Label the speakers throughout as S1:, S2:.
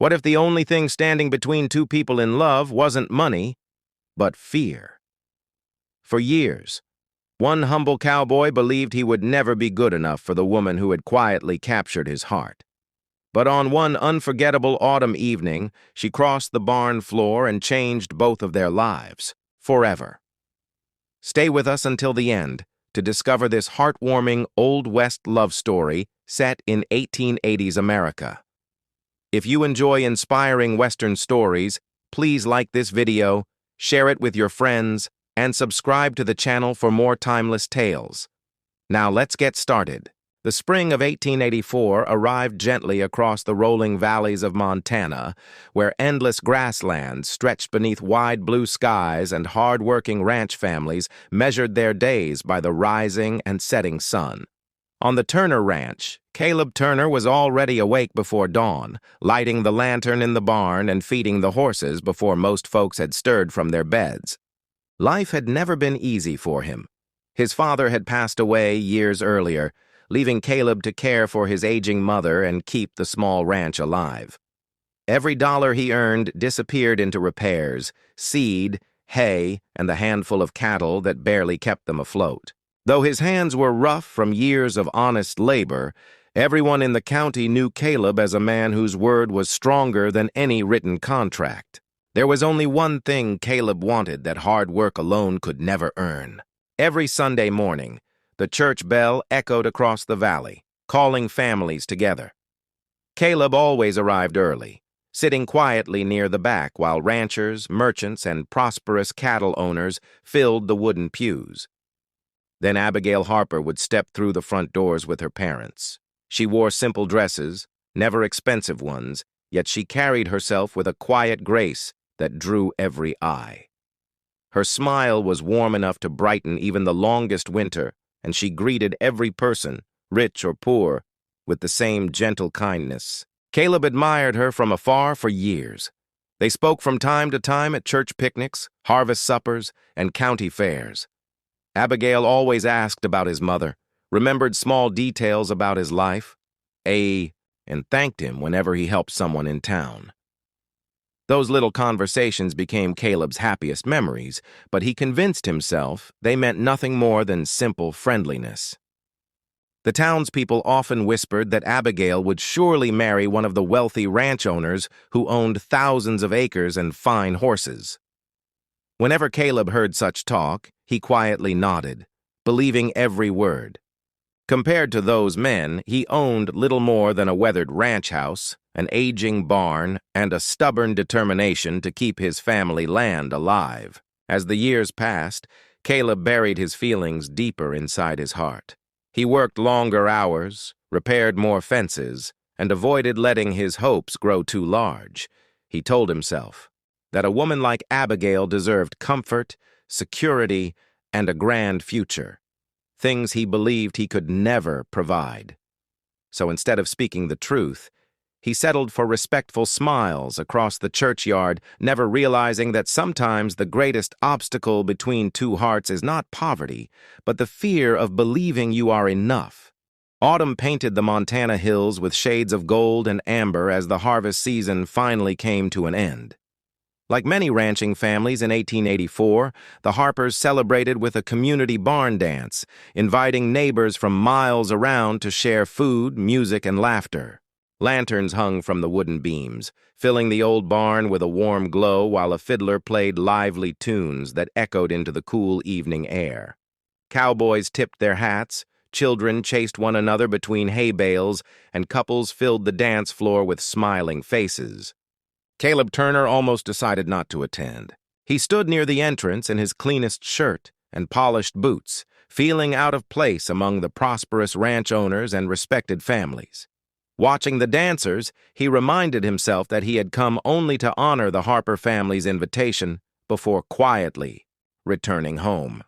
S1: What if the only thing standing between two people in love wasn't money, but fear? For years, one humble cowboy believed he would never be good enough for the woman who had quietly captured his heart. But on one unforgettable autumn evening, she crossed the barn floor and changed both of their lives, forever. Stay with us until the end to discover this heartwarming Old West love story set in 1880s America. If you enjoy inspiring Western stories, please like this video, share it with your friends, and subscribe to the channel for more timeless tales. Now let's get started. The spring of 1884 arrived gently across the rolling valleys of Montana, where endless grasslands stretched beneath wide blue skies and hard-working ranch families measured their days by the rising and setting sun. On the Turner Ranch, Caleb Turner was already awake before dawn, lighting the lantern in the barn and feeding the horses before most folks had stirred from their beds. Life had never been easy for him. His father had passed away years earlier, leaving Caleb to care for his aging mother and keep the small ranch alive. Every dollar he earned disappeared into repairs, seed, hay, and the handful of cattle that barely kept them afloat. Though his hands were rough from years of honest labor, everyone in the county knew Caleb as a man whose word was stronger than any written contract. There was only one thing Caleb wanted that hard work alone could never earn. Every Sunday morning, the church bell echoed across the valley, calling families together. Caleb always arrived early, sitting quietly near the back while ranchers, merchants, and prosperous cattle owners filled the wooden pews. Then Abigail Harper would step through the front doors with her parents. She wore simple dresses, never expensive ones, yet she carried herself with a quiet grace that drew every eye. Her smile was warm enough to brighten even the longest winter, and she greeted every person, rich or poor, with the same gentle kindness. Caleb admired her from afar for years. They spoke from time to time at church picnics, harvest suppers, and county fairs. Abigail always asked about his mother, remembered small details about his life, and thanked him whenever he helped someone in town. Those little conversations became Caleb's happiest memories, but he convinced himself they meant nothing more than simple friendliness. The townspeople often whispered that Abigail would surely marry one of the wealthy ranch owners who owned thousands of acres and fine horses. Whenever Caleb heard such talk, he quietly nodded, believing every word. Compared to those men, he owned little more than a weathered ranch house, an aging barn, and a stubborn determination to keep his family land alive. As the years passed, Caleb buried his feelings deeper inside his heart. He worked longer hours, repaired more fences, and avoided letting his hopes grow too large. He told himself that a woman like Abigail deserved comfort, security, and a grand future, things he believed he could never provide. So instead of speaking the truth, he settled for respectful smiles across the churchyard, never realizing that sometimes the greatest obstacle between two hearts is not poverty, but the fear of believing you are enough. Autumn painted the Montana hills with shades of gold and amber as the harvest season finally came to an end. Like many ranching families in 1884, the Harpers celebrated with a community barn dance, inviting neighbors from miles around to share food, music, and laughter. Lanterns hung from the wooden beams, filling the old barn with a warm glow while a fiddler played lively tunes that echoed into the cool evening air. Cowboys tipped their hats, children chased one another between hay bales, and couples filled the dance floor with smiling faces. Caleb Turner almost decided not to attend. He stood near the entrance in his cleanest shirt and polished boots, feeling out of place among the prosperous ranch owners and respected families. Watching the dancers, he reminded himself that he had come only to honor the Harper family's invitation before quietly returning home.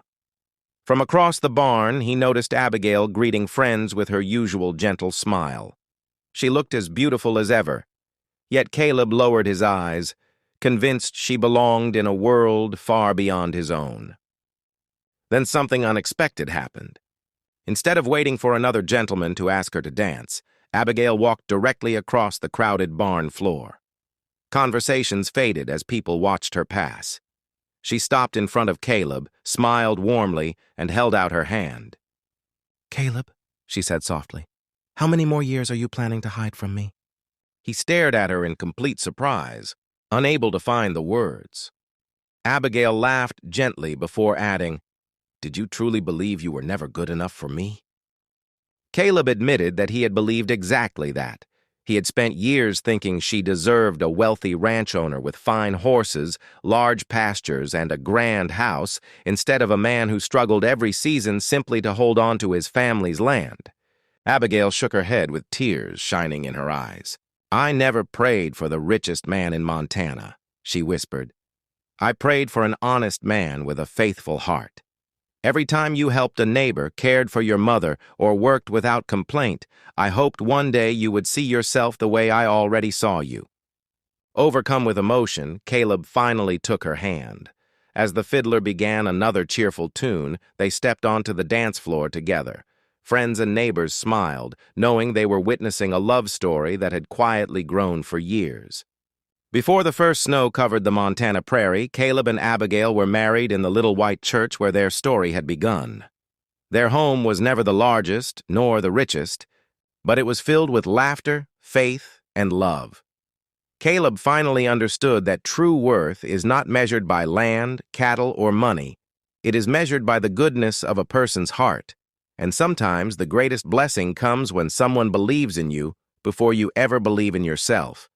S1: From across the barn, he noticed Abigail greeting friends with her usual gentle smile. She looked as beautiful as ever, yet Caleb lowered his eyes, convinced she belonged in a world far beyond his own. Then something unexpected happened. Instead of waiting for another gentleman to ask her to dance, Abigail walked directly across the crowded barn floor. Conversations faded as people watched her pass. She stopped in front of Caleb, smiled warmly, and held out her hand. "Caleb," she said softly, "how many more years are you planning to hide from me?" He stared at her in complete surprise, unable to find the words. Abigail laughed gently before adding, "Did you truly believe you were never good enough for me?" Caleb admitted that he had believed exactly that. He had spent years thinking she deserved a wealthy ranch owner with fine horses, large pastures, and a grand house, instead of a man who struggled every season simply to hold on to his family's land. Abigail shook her head with tears shining in her eyes. "I never prayed for the richest man in Montana," she whispered. "I prayed for an honest man with a faithful heart. Every time you helped a neighbor, cared for your mother, or worked without complaint, I hoped one day you would see yourself the way I already saw you." Overcome with emotion, Caleb finally took her hand. As the fiddler began another cheerful tune, they stepped onto the dance floor together. Friends and neighbors smiled, knowing they were witnessing a love story that had quietly grown for years. Before the first snow covered the Montana prairie, Caleb and Abigail were married in the little white church where their story had begun. Their home was never the largest, nor the richest, but it was filled with laughter, faith, and love. Caleb finally understood that true worth is not measured by land, cattle, or money. It is measured by the goodness of a person's heart. And sometimes the greatest blessing comes when someone believes in you before you ever believe in yourself.